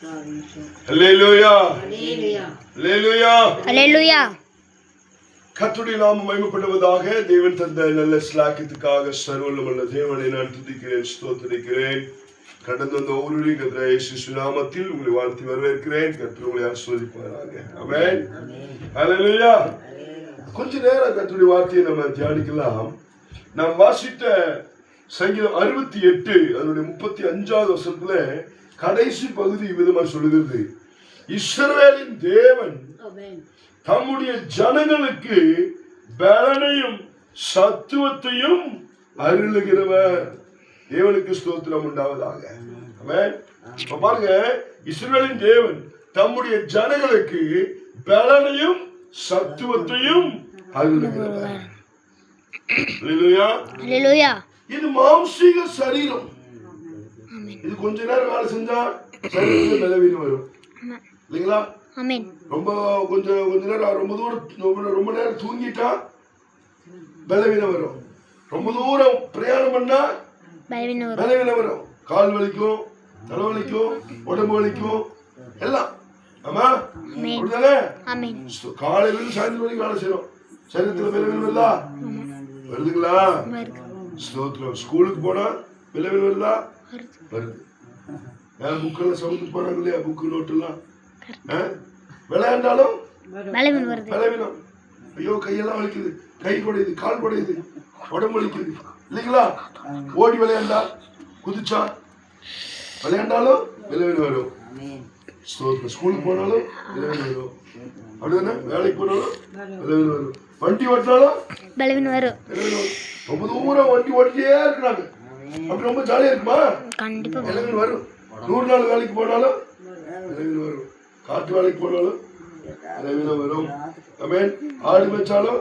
அல்லேலூயா, அல்லேலூயா, அல்லேலூயா. கர்த்தருடைய நாமம் மகிமைப்படுவதாக. தேவன் தந்த நல்ல ஸ்லாக்கியத்துக்காக சர்வவல்லமையுள்ள தேவனை நான் துதிக்கிறேன், ஸ்தோத்திரிக்கிறேன். கடந்த அந்த ஒவ்வொரு கர்த்தர் இயேசு நாமத்தில் உங்களை வாழ்த்தி வரவேற்கிறேன். கர்த்தர் உங்களை ஆசீர்வதிப்பாராக. ஆமென், அல்லேலூயா. கொஞ்ச நேரம் கர்த்தருடைய வார்த்தையை நம்ம தியானிக்கலாம். நாம் வாசித்த சங்கீதம் 68 அதனுடைய 35வது வசனத்துல கடைசி பகுதி விதமா சொல்லுகிறது, இஸ்ரவேலின் தேவன் தம்முடைய ஜனங்களுக்கு பலனையும் சத்துவத்தையும் அருளுகிறவர். தேவனுக்கு ஸ்தோத்திரம் உண்டாவதாக. பாருங்க, இஸ்ரவேலின் தேவன் தம்முடைய ஜனங்களுக்கு பலனையும் சத்துவத்தையும் அருளுகிறவர். இது மாம்சீக சரீரம். இது கொஞ்ச நேரம் வேலை செஞ்சா சரீரத்துல பலவீனம் வரும் இல்லைங்களா? ரொம்ப கொஞ்ச நேரம் ரொம்ப நேரம் தூங்கிட்டா பலவீனம் வரும். ரொம்ப தூரம் பிரயாணம் பண்ணா பலவீனம் வரும். கால் வலிக்கும், தலை வலிக்கும், உடம்பு வலிக்கும் எல்லாம். ஆமா, அப்படிதானே? காலையில இருந்து சாயந்தரம் வரைக்கும் வேலை செய்யணும். சரீரத்துல பலவீனம் வருதா? வருதுங்களா? ஸ்தோத்திரம். ஸ்கூலுக்கு போனா பலவீனம் வருதா? வருது. புக்கெல்லாம் சவுந்து போறாங்க இல்லையா? புக்கு நோட்டு எல்லாம் விளையாண்டாலும் பலவீனம். ஐயோ, கையெல்லாம் வலிக்குது, கை குடையுது, கால் குடையுது, உடம்பு வலிக்குது இல்லைங்களா? ஓடி விளையாண்டா, குதிச்சா விளையாண்டாலும் பலவீனம் வரும். ஸ்கூலுக்கு போனாலும் பலவீனம் வரும். அப்படிதானே? வேலைக்கு போனாலும் பலவீனம் வரும். வண்டி ஓட்டினாலும் பலவீனம் வரும். ரொம்ப தூரம் வண்டி ஓட்டிட்டே இருக்கிறாங்க, அப்படி ரொம்ப ஜாலியா இருக்குமா? பலவீனம் வரும். 100 நாள் வேலைக்கு போனாலும் பலவீனம் வரும். காட்டு வேலைக்கு போனாலும் பலவீனம் வரும். ஆமென். ஆடு மேய்ச்சாலும்,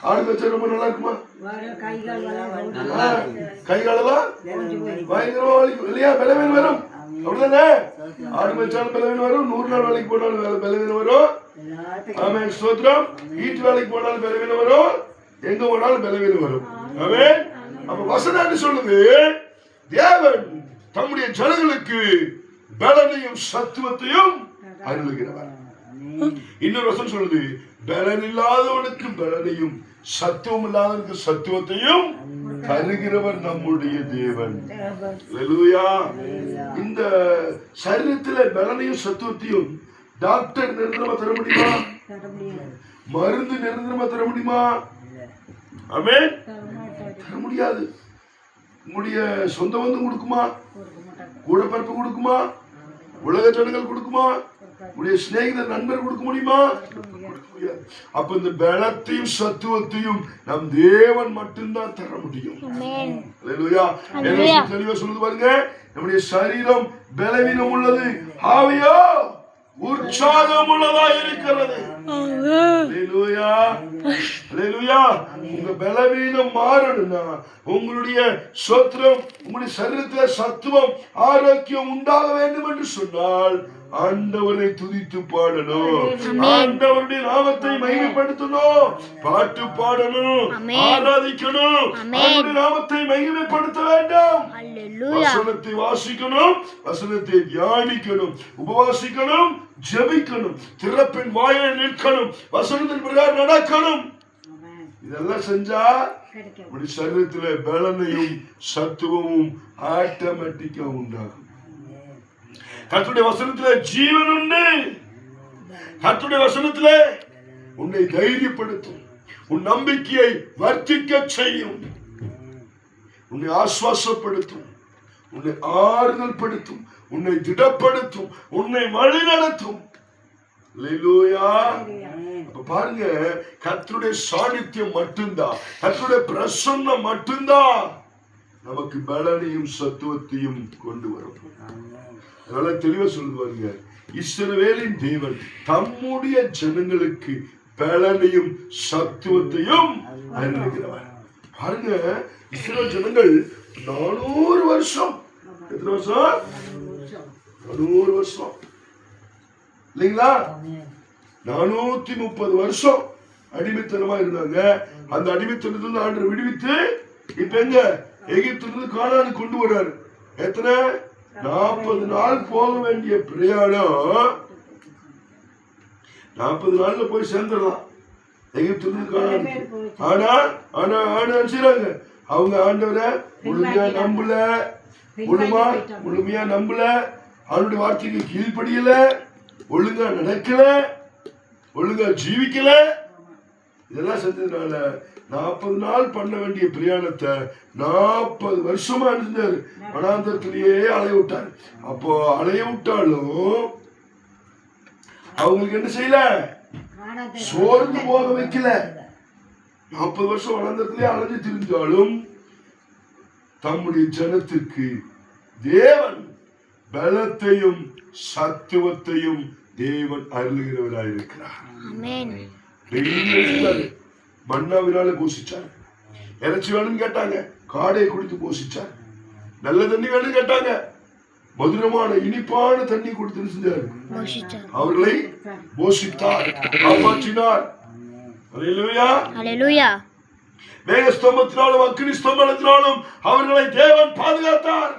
ஆடு மேய்ச்சா ரொம்ப நல்லா இருக்குமா? கை காலெல்லாம் பயங்கரமா வலிக்கும் இல்லையா? பலவீனம் வரும். அப்படிதானே? ஆடு மேய்ச்சாலும் பலவீனம் வரும். 100 நாள் வேலைக்கு போனாலும் பலவீனம் வரும். ஆமென், ஸ்தோத்திரம். வீட்டு வேலைக்கு போனாலும் பலவீனம் வரும். எங்க போனாலும் பலவீனம் வரும். ஆமென். அப்ப வசனம் சொல்லுது, தேவன் தம்முடைய ஜனங்களுக்கு பலனையும் சத்துவத்தையும் அருளுகிறவர். இன்னொரு வசனம் சொல்லுது, பலன் இல்லாதவனுக்கு பலனையும் சத்துவம் இல்லாதவனுக்கு சத்துவத்தையும் தருகிறவர் நம்முடைய தேவன். அல்லேலூயா. இந்த சரீரத்துல பலனையும் சத்துவத்தையும் டாக்டர் நிரந்தரமா தர முடியுமா? மருந்து நிரந்தரமா தர முடியுமா? ஆமென், தர முடியாது. உங்களுடைய சொந்த பந்தம் கொடுக்குமா? கூட பிறப்பு கொடுக்குமா? உலக ஜனங்கள் கொடுக்குமா? உங்களுடைய சிநேகிதர் நண்பர் கொடுக்க முடியுமா? அப்ப இந்த பலத்தையும் சத்துவத்தையும் நம் தேவன் மட்டும்தான் தர முடியும். அல்லேலூயா. தெளிவா சொல்லுது பாருங்க, நம்முடைய சரீரம் பலவீனம் உள்ளது, ஆவியோ உற்சாகம் உள்ளதா இருக்கிறது. அல்லேலூயா, அல்லேலூயா. உங்க பலவீனம் மாறணும்னா, உங்களுடைய ஸ்தோத்திரம், உங்களுடைய சரீரத்துல சத்துவம் ஆரோக்கியம் உண்டாக வேண்டும் என்று சொன்னால் ஆண்டவரை துதித்து பாடணும், ஆண்டவருடைய நாமத்தை மகிமைப்படுத்தணும், பாட்டு பாடணும், ஆராதிக்கணும், அவருடைய நாமத்தை மகிமைப்படுத்த வேண்டும். வசனத்தை வாசிக்கணும், வசனத்தை தியானிக்கணும், உபவாசிக்கணும், ஜெபிக்கணும், திறப்பின் வாயை நிற்கணும், வசனத்தின் பிரகாரம் நடக்கணும். இதெல்லாம் செஞ்சா உங்களுடைய சரீரத்துல பலனையும் சத்துவமும் ஆட்டோமேட்டிக்கா உண்டாகும். கர்த்தருடைய வசனத்திலே ஜீவன் உண்டு. கர்த்தருடைய வசனத்திலே உன்னை தைரியப்படுத்தும், உன் நம்பிக்கையை வர்த்திக்க செய்யும், உன்னை ஆஸ்வாசப்படுத்தும், உன்னை ஆறுதல் படுத்தும், உன்னை திடப்படுத்தும், உன்னை வழி நடத்தும். அல்லேலூயா. அப்ப பாருங்க, கர்த்தருடைய சாநித்தியம் மட்டும்தான், கர்த்தருடைய பிரசன்னம் மட்டும்தான் நமக்கு பலனையும் சத்துவத்தையும் கொண்டு வரும். அதனால தெளிவா சொல்லுவாங்க, இஸ்ரவேலின் தேவன் தம்முடைய ஜனங்களுக்கு பலனையும் சத்துவத்தையும் அருளுகிறவர். பாருங்க, இஸ்ரவேல் ஜனங்கள் 400 வருஷம், எத்தனை வருஷம்? 400 வருஷம் இல்லைங்களா? 430 வருஷம் அடிமைத்தனமா இருந்தாங்க. அந்த அடிமைத்தனத்துல ஆண்டவர் விடுவித்து இப்ப எங்க எகிப்திலிருந்து கானானுக்கு கொண்டு வர்றாரு. எத்தனை? 40 நாள் போக வேண்டிய பிரயாணம் 40 நாள்ல போய் சேர்ந்துடலாம் எகிப்துக்கு. ஆனா ஆனா ஆனா செய்றாங்க அவங்க ஆண்டவரை முழுமையா நம்பல, முழுமையா நம்பல, அவருடைய வார்த்தைக்கு கீழ்ப்படியல, ஒழுங்கா நடக்கல, ஒழுங்கா ஜீவிக்கல. இதெல்லாம் செஞ்சதுனால 40 நாள் பண்ண வேண்டிய பிரயாணத்தை 40 வருஷமா இருந்தாரு. வனாந்தரத்திலேயே அலைய விட்டாரு. அப்போ அலைய விட்டாலும் அவங்களுக்கு என்ன செய்யல, சோர்ந்து போக வைக்கல. 40 வருஷம் வனாந்தரத்திலேயே அலைஞ்சு திரிஞ்சாலும் தம்முடைய ஜனத்திற்கு தேவன் பலத்தையும் சத்துவத்தையும் தேவன் அருளுகிறவராயிருக்கிறார். மன்னாவினால போஷிச்சார். இறைச்சி வேணும்னு கேட்டாங்க, காடையை குடித்து போஷிச்சார். நல்ல தண்ணி வேணும்னு கேட்டாங்க, மதுரமான இனிப்பான தண்ணி கொடுத்து செஞ்சார். அவர்களை போஷித்தார், காப்பாற்றினார். மேகஸ்தம்பத்தினாலும் அக்னி ஸ்தம்பத்தினாலும் அவர்களை தேவன் பாதுகாத்தார்.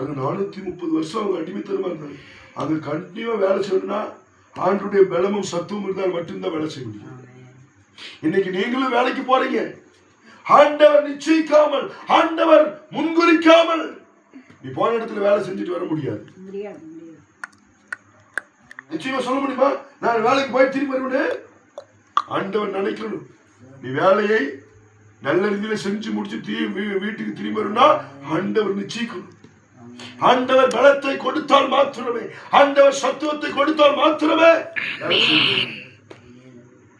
430 வருஷம் அவங்க அடிமைத்தனமா இருந்தாங்க. அங்க கண்டினியூவா வேலை செய்யணும்னா ஆண்டுடைய பலமும் சத்துவம் இருந்தால் மட்டும்தான் வேலை செய்ய முடியும். இன்னைக்கு நீங்களும் வேலைக்கு போறீங்க, ஆண்டவர் நிச்சயிக்காமல், ஆண்டவர் முன்குறிக்காமல் நீ போன இடத்துல வேலை செஞ்சுட்டு வர முடியாது. நிச்சயமா சொல்ல முடியுமா, நான் வேலைக்கு போய் திரும்பி வருவேன்? ஆண்டவர் நினைக்கணும். நீ வேலையை நல்ல ரீதியில செஞ்சு முடிச்சு வீட்டுக்கு திரும்பி வரும்னா ஆண்டவர் நிச்சயிக்கணும். ஆண்டவர் பலத்தை கொடுத்தால் மாத்திரமே, ஆண்டவர் சத்துவத்தை கொடுத்தால் மாத்திரமே.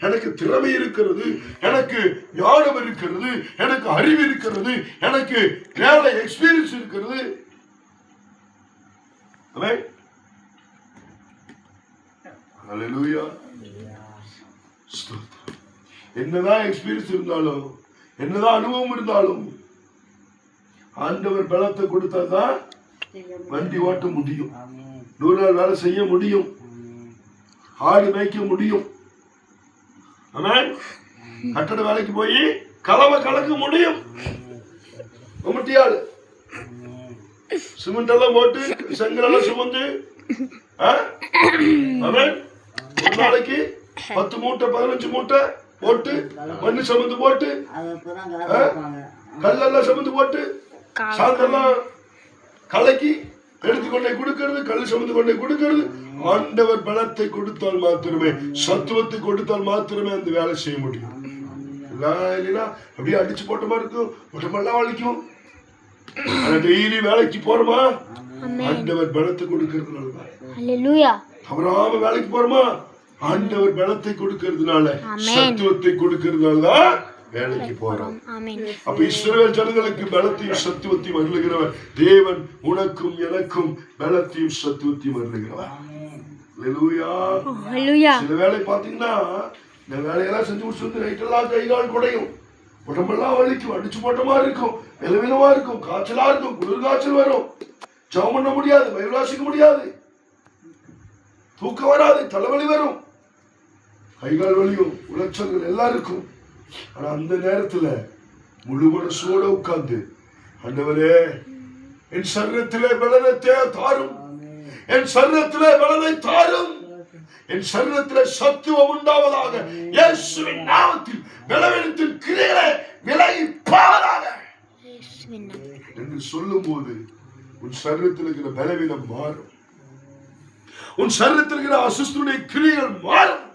எனக்கு திறமை இருக்கிறது, எனக்கு ஞானம் இருக்கிறது, எனக்கு அறிவு இருக்கிறது, எனக்கு வேலை எக்ஸ்பீரியன்ஸ் இருக்கிறது. என்னதான் எக்ஸ்பீரியன்ஸ் இருந்தாலும், என்னதான் அனுபவம் இருந்தாலும், ஆண்டவர் பலத்தை கொடுத்தாதான் வண்டி ஓட்ட முடியும், 100 நாள் வேலை செய்ய முடியும், ஆடு மேய்க்க முடியும், கட்டட வேலைக்கு போய் கலவை கலக்க முடியும். சிமெண்ட் எல்லாம் போட்டு செங்கல் சுமந்து ஒரு நாளைக்கு 10 மூட்டை 15 மூட்டை போட்டு மண்ணு சுமந்து போட்டு கல்லெல்லாம் சுமந்து போட்டு சாயந்தரம் கலக்கி எடுத்துக்கொண்டே கொடுக்கிறது, கல் சுமந்து கொண்டே கொடுக்கிறது. ஆண்டவர் பலத்தை கொடுத்தால் மாத்திரமே, சத்துவத்தை கொடுத்தால் மாத்திரமே அந்த வேலை செய்ய முடியும். இல்லைன்னா அப்படியே அடிச்சு போட்ட மாதிரி இருக்கும், உடம்பெல்லாம் வலிக்கும். ஆனா டெய்லி வேலைக்கு போறோமா, ஆண்டவர் பலத்தை கொடுக்கறதுனால. தவறாம வேலைக்கு போறோமா, ஆண்டவர் பலத்தை கொடுக்கறதுனால, சத்துவத்தை கொடுக்கறதுனாலதான் வேலைக்கு போறோம். அப்ப இஸ்ரவேல் ஜனங்களுக்கு பலத்தையும் சத்துவத்தையும் அருளுகிறவர் தேவன். உனக்கும் எனக்கும் பலத்தையும் சத்துவத்தையும் அருளுகிறவர். சில வேலை பாத்தீங்கன்னா, இந்த வேலையெல்லாம் செஞ்சு முடிச்சு நைட்டெல்லாம் கை கால் குடையும், உடம்பெல்லாம் வலிக்கும், அடிச்சு போட்ட மாதிரி இருக்கும், விலவிலமா இருக்கும், காய்ச்சலா இருக்கும், குளிர் காய்ச்சல் வரும், ஜெபம் பண்ண முடியாது, பைபிள் வாசிக்க முடியாது, தூக்கம் வராது, தலைவலி வரும், கை கால் வலியும், உளைச்சல்கள் எல்லாம் இருக்கும். ஆனா அந்த நேரத்துல முழு மனசோட உட்கார்ந்து, ஆண்டவரே என் சரீரத்திலே பலனத்தை தாரும், என் சரீரத்திலே பலனை தாரும், என் சரீரத்திலே சத்துவம் உண்டாவதாக, இயேசுவின் நாமத்தில் பலவீனத்தின் கிரியைகளை விலகி போவதாக என்று சொல்லும் போது உன் சரீரத்தில் இருக்கிற பலவீனம் மாறும், உன் சரீரத்தில் இருக்கிற அசுஸ்தனுடைய கிரியைகள் மாறும்.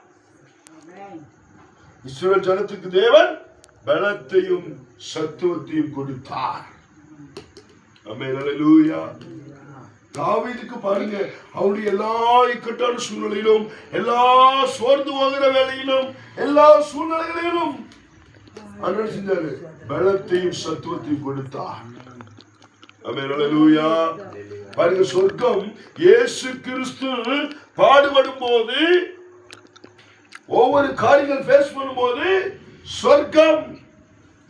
இஸ்ரவேல் ஜனத்துக்கு தேவன் பலத்தையும் சத்துவத்தையும் கொடுத்தார். ஆமென், அல்லேலூயா. தாவீதுக்கு பாருங்க, அவருடைய எல்லா இக்கட்டான சூழ்நிலையிலும், எல்லா சோர்ந்து போகிற வேலையிலும், எல்லா சூழ்நிலைகளிலும் என்ன செஞ்சாரு? பலத்தையும் சத்துவத்தையும் கொடுத்தார். ஆமென், அல்லேலூயா. பாருங்க, சொர்க்கம் இயேசு கிறிஸ்து பாடுபடும் போது, ஒவ்வொரு காரியங்கள் ஃபேஸ் பண்ணும்போது சொர்க்கம்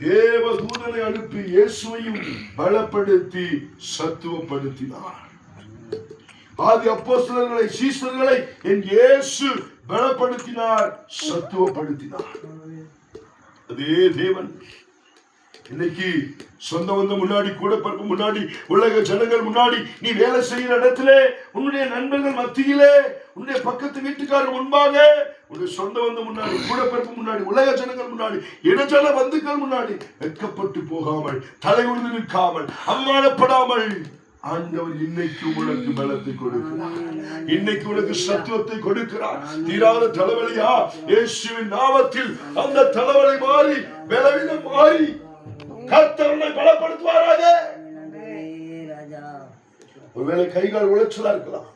தேவ தூதனை அனுப்பி இயேசுவையும் பலப்படுத்தி சத்துவப்படுத்தினார். ஆதி அப்போஸ்தலர்களை, சீஷர்களை என் இயேசு பலப்படுத்தினார், சத்துவப்படுத்தினார். அதே தேவன் இன்னைக்கு சொந்த வந்து முன்னாடி, கூட பிறப்பு முன்னாடி, உலக ஜனங்கள் முன்னாடி, நீ வேலை செய்யற இடத்திலே, உன்னுடைய நண்பர்கள் மத்தியிலே, உன்னுடைய பக்கத்து வீட்டுக்காரர் முன்பாக, உன்னுடைய சொந்த வந்து முன்னாடி, கூட பிறப்பு முன்னாடி, உலக ஜனங்கள் முன்னாடி, இடஜன பந்துக்கள் முன்னாடி வெட்கப்பட்டு போகாமல், தலை உழுந்து நிற்காமல், அவமானப்படாமல், ஆண்டவர் இன்னைக்கு உனக்கு பலத்தை கொடுக்கிறார். இன்னைக்கு உனக்கு சத்துவத்தை கொடுக்கிறார். தீராத தலைவலியா, இயேசுவின் நாமத்தில் அந்த தலைவலி மாறி, பலவீனம் மாறி, கர்த்தரை பலப்படுத்துவாராக. ஒருவேளை கைகால் உளைச்சலா இருக்கலாம்,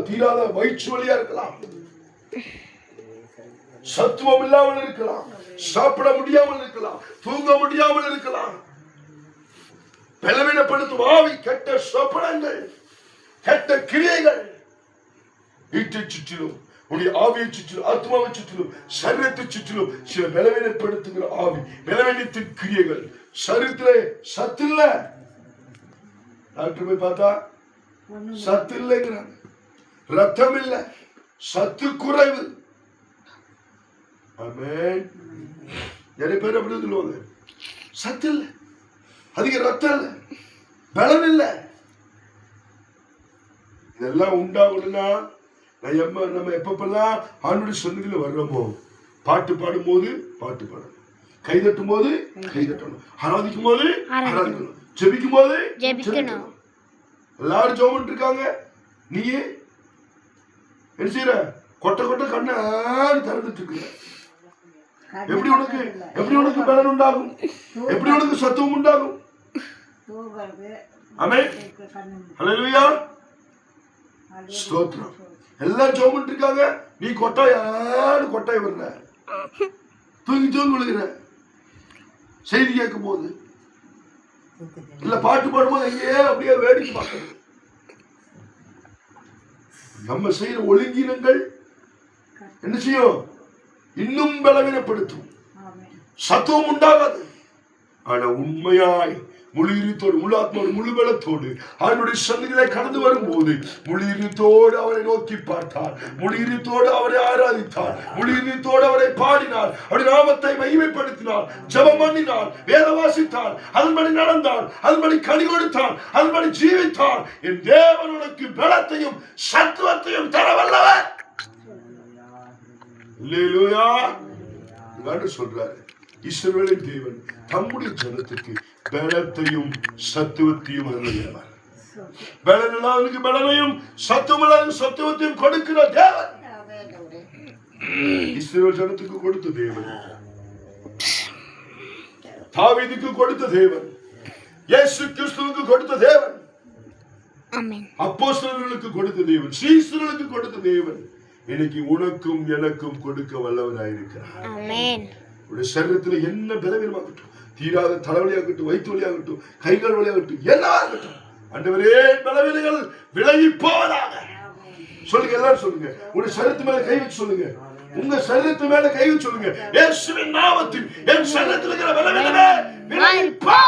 தீராத வயிற்று வலியா இருக்கலாம், சத்துவம் இல்லாமல் இருக்கலாம், சாப்பிட முடியாமல் இருக்கலாம், தூங்க முடியாமல் இருக்கலாம். பலவீனப்படுத்தும் ஆவி, கெட்ட சொப்பனங்கள், கெட்ட கிரியைகள் வீட்டை சுற்றிலும், உடைய ஆவியை சுற்றிலும், ஆத்மாவை சுற்றிலும், சரீரத்தை சுற்றிலும் சில பலவீனப்படுத்துகிற ஆவி, பலவீனத்தின் கிரியைகள். சரீரத்திலே சத்து இல்ல, டாக்டர் போய் பார்த்தா சத்து இல்லைங்கிறாங்க, ரத்தம் இல்ல, சத்து குறைவு. ஆமென். நிறைய பேர் அப்படி சொல்லுவாங்க, சத்து இல்ல, அதிக ரத்தம் இல்ல, பலம் இல்ல. இதெல்லாம் உண்டாகணும்னா நம்ம எப்பப்பெல்லாம் ஆண்டவருடைய சந்நிதியில வர்றோமோ, பாட்டு பாடும் போது பாட்டு பாடணும், கை தட்டும் போது கை தட்டணும், ஆராதிக்கும் போது ஆராதிக்கணும், ஜெபிக்கும் போது ஜெபிக்கணும். எல்லாரும் ஜெபம் இருக்காங்க, நீ என்ன செய்யற? கொட்ட கொட்ட கண்ணை திறந்துட்டு இருக்க. எப்படி உனக்கு பலன் உண்டாகும்? எப்படி உனக்கு சத்துவம் உண்டாகும்? ஆமென். ஹல்லேலூயா. ஸ்தோத்திரம். எல்லாம் ஜெபம் இருக்காங்க, நீ கொட்டாய் வர்ற, தூங்கி விழுகிற. செய்தி கேட்கும் போது இல்ல பாட்டு பாடும்போது எங்கேயே அப்படியே வேடிக்கை பார்க்கறது. நம்ம செய்யற ஒழுங்கினங்கள் என்ன செய்யும்? இன்னும் பலவீனப்படுத்தும், சத்துவம் உண்டாகாது. ஆனா உண்மையாய் முழு இருத்தோடு, முழு ஆத்மாவோடு, முழு பலத்தோடு அவனுடைய சந்நிதியிலே கடந்து வரும்போது முழு இருத்தோடு அவரை நோக்கி பார்த்தார், முழு இருத்தோடு அவரை ஆராதித்தார், முழு இருத்தோடு அவரை பாடினார், அவருடைய நாமத்தை மகிமைப்படுத்தினார், ஜெபம் பண்ணினார், வேத வாசித்தார், அதன்படி நடந்தார், அதன்படி கனி கொடுத்தார், அதன்படி ஜீவித்தார். என் தேவன் உனக்கு பலத்தையும் சத்துவத்தையும் தர வல்லவர். அல்லேலூயா. சொல்றாரு, இஸ்ரவேலின் தேவன் தம்முடைய ஜனத்துக்கு பலத்தையும் சத்துவத்தையும் அருளியவர். பலனுக்கு பலனையும் சத்துவத்தையும் கொடுக்கிற தேவன். இஸ்ரவேல் ஜனத்துக்கு கொடுத்த தேவன், தாவீதுக்கு கொடுத்த தேவன், இயேசு கிறிஸ்துவுக்கு கொடுத்த தேவன், அப்போஸ்தலர்களுக்கு கொடுத்த தேவன், சீஷர்களுக்கு கொடுத்த தேவன் இன்னைக்கு உனக்கும் எனக்கும் கொடுக்க வல்லவராயிருக்கிறார். உடைய சரீரத்தில் என்ன பலவீனமாகட்டும், தீராத தலைவலியாகட்டும், வயிற்று வலியாகட்டும், கைகள் வலியாகட்டும், எல்லாகட்டும், ஆண்டவரே பலவீனங்கள் விலகி போவதாக. சொல்லுங்க, எல்லாரும் சொல்லுங்க. உடைய சரீரத்து மேல கை வச்சு சொல்லுங்க, உங்க சரீரத்து மேல கை வச்சு சொல்லுங்க, இயேசுவின் நாமத்தில் என் சரீரத்தில் இருக்கிற பலவீனமே விலகி போ.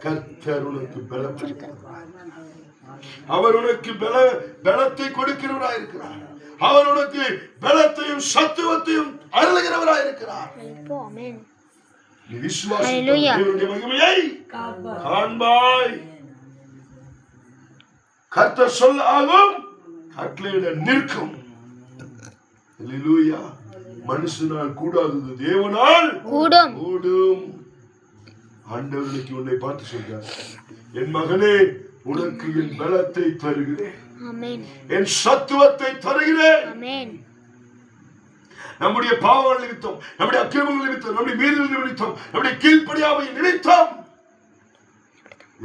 கர்த்தர் உனக்கு பலம் கொடுக்கிறார். அவர் உனக்கு பலத்தை கொடுக்கிறவராயிருக்கிறார். அவர் உனக்கு பலத்தையும் சத்துவத்தையும் அருளுகிறவராயிருக்கிறார். நீ விசுவாசித்தால் தேவனுடைய மகிமையை காண்பாய். கர்த்தர் சொல்ல ஆகும், கட்டளையிட நிற்கும். அல்லேலூயா. மனுஷனால் கூடாதது தேவனால் கூடும். ஆண்டவருக்கு உன்னை பார்த்து சொல்றார், என் மகனே உனக்கு என் பலத்தை தருகிறேன், என் சத்துவத்தை தருகிறேன். நம்முடைய பாவங்கள் நிமித்தம், நம்முடைய அக்கிரமங்கள் நிமித்தம், நம்முடைய மீறல்கள் நிமித்தம், நம்முடைய கீழ்ப்படியாமை நிமித்தம்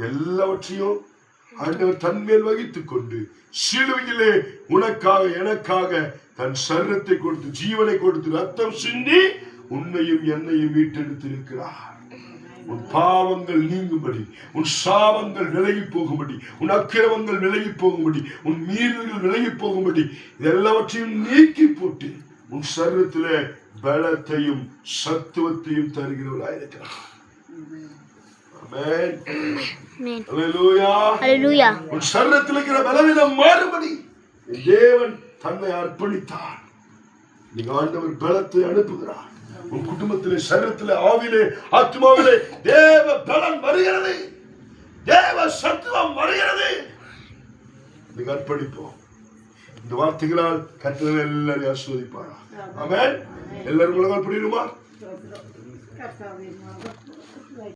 எல்லாவற்றையும் ஆண்டவர் தன்மேல் வகித்துக் கொண்டு சிலுவையிலே உனக்காக எனக்காக தன் சரீரத்தை கொடுத்து, ஜீவனை கொடுத்து, ரத்தம் சிந்தி உன்னையும் என்னையும் மீட்டெடுத்திருக்கிறார். உன் பாவங்கள் நீங்கும்படி, உன் சாபங்கள் விலகி போகும்படி, உன் அக்கிரமங்கள் விலகி போகும்படி, உன் மீறல்கள் விலகி போகும்படி எல்லாவற்றையும் நீக்கி போட்டு உன் சரீரத்திலே பலத்தையும் சத்துவத்தையும் தருகிறவராயிருக்கிறார். ஆமென். அல்லேலூயா. அல்லேலூயா. உன் சரீரத்தில் இருக்கிற பலவீனம் மாறும்படி தேவன் தன்னை அர்ப்பணித்தார். நீங்க ஆண்டவர் பலத்தை அனுப்புகிறார். உன் குடும்பத்திலே, சரீரத்திலே, ஆவிலே, ஆத்மாவிலே தேவ பலன் வருகிறது, தேவ சத்துவம் வருகிறது. நீங்க அர்ப்பணிப்போம். இந்த வார்த்தைகளால் கர்த்தர் எல்லாரையும் ஆசீர்வதிப்பார். ஆமென். எல்லாரும் உலகம் புரியுமா?